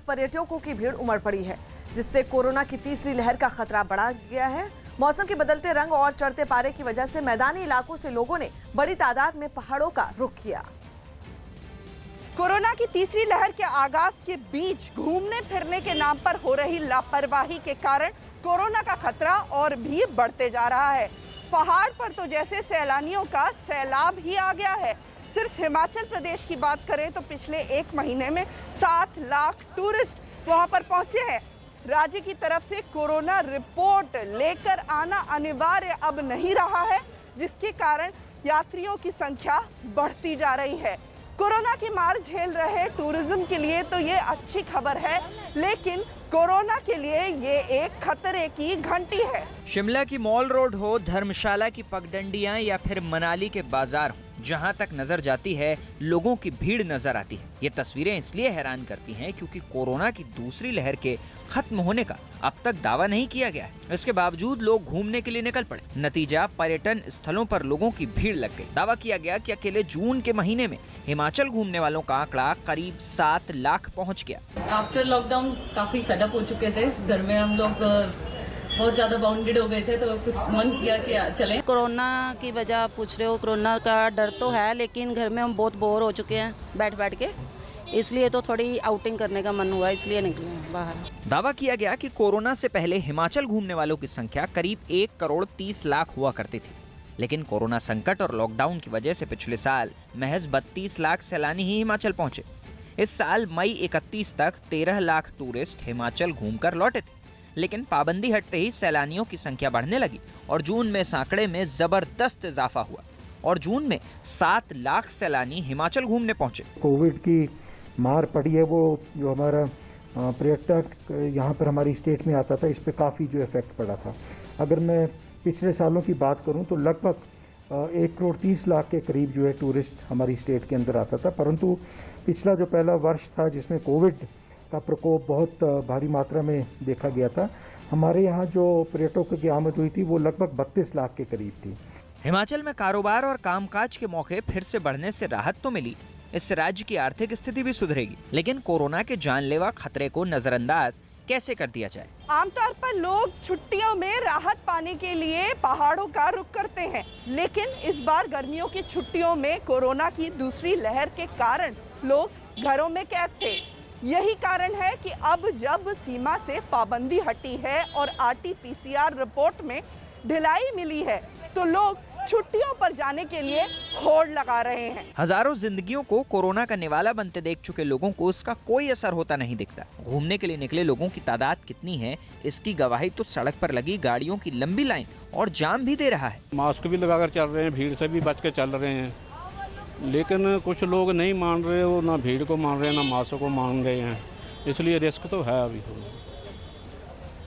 पर्यटकों की भीड़ उमड़ पड़ी है, जिससे कोरोना की तीसरी लहर का खतरा बढ़ा गया है। मौसम के बदलते रंग और चढ़ते पारे की वजह से मैदानी इलाकों से लोगों ने बड़ी तादाद में पहाड़ों का रुख किया। कोरोना की तीसरी लहर के आगाज के बीच घूमने फिरने के नाम पर हो रही लापरवाही के कारण कोरोना का खतरा और भी बढ़ते जा रहा है। पहाड़ पर तो जैसे सैलानियों का सैलाब ही आ गया है। सिर्फ हिमाचल प्रदेश की बात करें तो पिछले एक महीने में 7 लाख टूरिस्ट वहां पर पहुंचे हैं। राज्य की तरफ से कोरोना रिपोर्ट लेकर आना अनिवार्य अब नहीं रहा है, जिसके कारण यात्रियों की संख्या बढ़ती जा रही है। कोरोना की मार झेल रहे टूरिज्म के लिए तो ये अच्छी खबर है, लेकिन कोरोना के लिए ये एक खतरे की घंटी है। शिमला की मॉल रोड हो, धर्मशाला की पगडंडियां या फिर मनाली के बाजार हो, जहां तक नजर जाती है लोगों की भीड़ नजर आती है। ये तस्वीरें इसलिए हैरान करती हैं क्योंकि कोरोना की दूसरी लहर के खत्म होने का अब तक दावा नहीं किया गया है। इसके बावजूद लोग घूमने के लिए निकल पड़े। नतीजा, पर्यटन स्थलों पर लोगों की भीड़ लग गई। दावा किया गया कि अकेले जून के महीने में हिमाचल घूमने वालों का आंकड़ा करीब 7 लाख पहुँच गया। आफ्टर लॉकडाउन काफी फेडअप हो चुके थे। घर में हम लोग बहुत ज्यादा बाउंडेड हो गए थे, तो कुछ मन किया कि चले। कोरोना की वजह आप पूछ रहे हो, कोरोना का डर तो है, लेकिन घर में हम बहुत बोर हो चुके हैं बैठ के, इसलिए तो थोड़ी आउटिंग करने का मन हुआ, इसलिए निकले हैं बाहर। दावा किया गया कि कोरोना से पहले हिमाचल घूमने वालों की संख्या करीब 1 करोड़ 30 लाख हुआ करती थी, लेकिन कोरोना संकट और लॉकडाउन की वजह से पिछले साल महज 32 लाख सैलानी ही हिमाचल पहुंचे। इस साल मई 31 तक 13 लाख टूरिस्ट हिमाचल घूमकर लौटे थे, लेकिन पाबंदी हटते ही सैलानियों की संख्या बढ़ने लगी और जून में इस आंकड़े में जबरदस्त इजाफा हुआ और जून में 7 लाख सैलानी हिमाचल घूमने पहुंचे। कोविड की मार पड़ी है, वो जो हमारा पर्यटक यहाँ पर हमारी स्टेट में आता था, इस पे काफ़ी जो इफेक्ट पड़ा था। अगर मैं पिछले सालों की बात करूँ तो लगभग 1 करोड़ 30 लाख के करीब जो है टूरिस्ट हमारी स्टेट के अंदर आता था, परंतु पिछला जो पहला वर्ष था जिसमें कोविड का प्रकोप बहुत भारी मात्रा में देखा गया था, हमारे यहाँ जो पर्यटकों की आमद हुई थी वो लगभग 32 लाख के करीब थी। हिमाचल में कारोबार और कामकाज के मौके फिर से बढ़ने से राहत तो मिली, इससे राज्य की आर्थिक स्थिति भी सुधरेगी, लेकिन कोरोना के जानलेवा खतरे को नजरअंदाज कैसे कर दिया जाए। आमतौर पर लोग छुट्टियों में राहत पाने के लिए पहाड़ों का रुख करते हैं, लेकिन इस बार गर्मियों की छुट्टियों में कोरोना की दूसरी लहर के कारण लोग घरों में कैद थे। यही कारण है कि अब जब सीमा से पाबंदी हटी है और RT-PCR रिपोर्ट में ढिलाई मिली है, तो लोग छुट्टियों पर जाने के लिए होड़ लगा रहे हैं। हजारों जिंदगियों को कोरोना का निवाला बनते देख चुके लोगों को इसका कोई असर होता नहीं दिखता। घूमने के लिए निकले लोगों की तादाद कितनी है, इसकी गवाही तो सड़क पर लगी गाड़ियों की लंबी लाइन और जाम भी दे रहा है। मास्क भी लगाकर चल रहे हैं, भीड़ से भी बच के चल रहे हैं, लेकिन कुछ लोग नहीं मान रहे हो, ना भीड़ को मान रहे हैं, ना मास्क को मान रहे हैं, इसलिए रिस्क तो है अभी।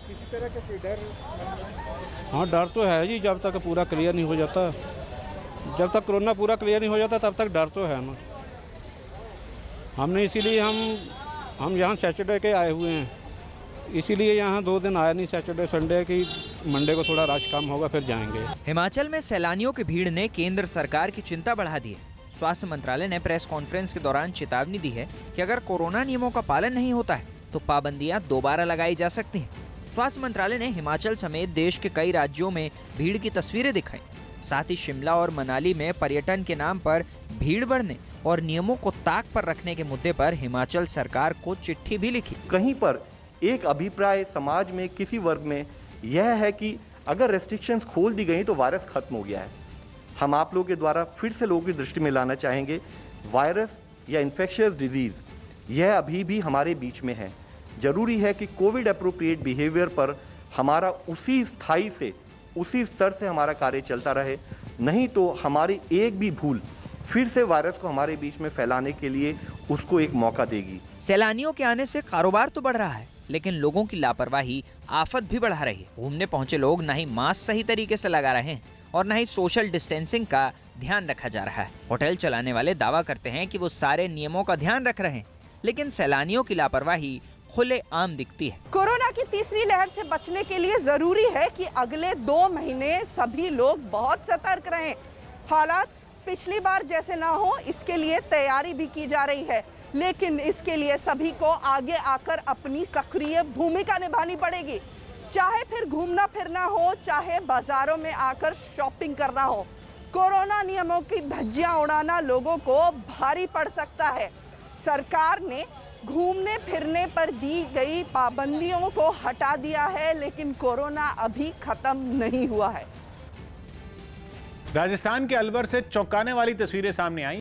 किसी तरह का कोई डर? हाँ, डर तो है जी, जब तक पूरा क्लियर नहीं हो जाता, जब तक कोरोना पूरा क्लियर नहीं हो जाता तब तक डर तो है ना। हमने इसीलिए हम यहाँ सैटरडे के आए हुए हैं, इसीलिए यहाँ 2 दिन आया नहीं, सैटरडे संडे की, मंडे को थोड़ा रश कम होगा फिर जाएंगे। हिमाचल में सैलानियों की भीड़ ने केंद्र सरकार की चिंता बढ़ा दी है। स्वास्थ्य मंत्रालय ने प्रेस कॉन्फ्रेंस के दौरान चेतावनी दी है कि अगर कोरोना नियमों का पालन नहीं होता है तो पाबंदियां दोबारा लगाई जा सकती हैं। स्वास्थ्य मंत्रालय ने हिमाचल समेत देश के कई राज्यों में भीड़ की तस्वीरें दिखाई। साथ ही शिमला और मनाली में पर्यटन के नाम पर भीड़ बढ़ने और नियमों को ताक पर रखने के मुद्दे पर हिमाचल सरकार को चिट्ठी भी लिखी। कहीं पर एक अभिप्राय समाज में किसी वर्ग में यह है कि अगर रेस्ट्रिक्शंस खोल दी गई तो वायरस खत्म हो गया है। हम आप लोगों के द्वारा फिर से लोगों की दृष्टि में लाना चाहेंगे, वायरस या इन्फेक्शियस डिजीज यह अभी भी हमारे बीच में है। जरूरी है कि कोविड अप्रोप्रिएट बिहेवियर पर हमारा उसी स्तर से हमारा कार्य चलता रहे, नहीं तो हमारी एक भी भूल फिर से वायरस को हमारे बीच में फैलाने के लिए उसको एक मौका देगी। सैलानियों के आने से कारोबार तो बढ़ रहा है, लेकिन लोगों की लापरवाही आफत भी बढ़ा रही है। घूमने पहुंचे लोग न ही मास्क सही तरीके से लगा रहे हैं और न ही सोशल डिस्टेंसिंग का ध्यान रखा जा रहा है। होटल चलाने वाले दावा करते हैं कि वो सारे नियमों का ध्यान रख रहे हैं, लेकिन सैलानियों की लापरवाही खुले आम दिखती है। कोरोना की तीसरी लहर से बचने के लिए जरूरी है कि अगले 2 महीने सभी लोग बहुत सतर्क रहें। हालात पिछली बार जैसे ना हो, इसके लिए तैयारी भी की जा रही है। लेकिन इसके लिए सभी को आगे आकर अपनी सक्रिय भूमिका निभानी पड़ेगी। चाहे फिर घूमना फिरना हो, चाहे बाजारों में आकर शॉपिंग करना हो, कोरोना नियमों की धज्जियां उड़ाना लोगों को भारी पड़ सकता है। सरकार ने घूमने फिरने पर दी गई पाबंदियों को हटा दिया है, लेकिन कोरोना अभी खत्म नहीं हुआ है। राजस्थान के अलवर से चौंकाने वाली तस्वीरें सामने आई।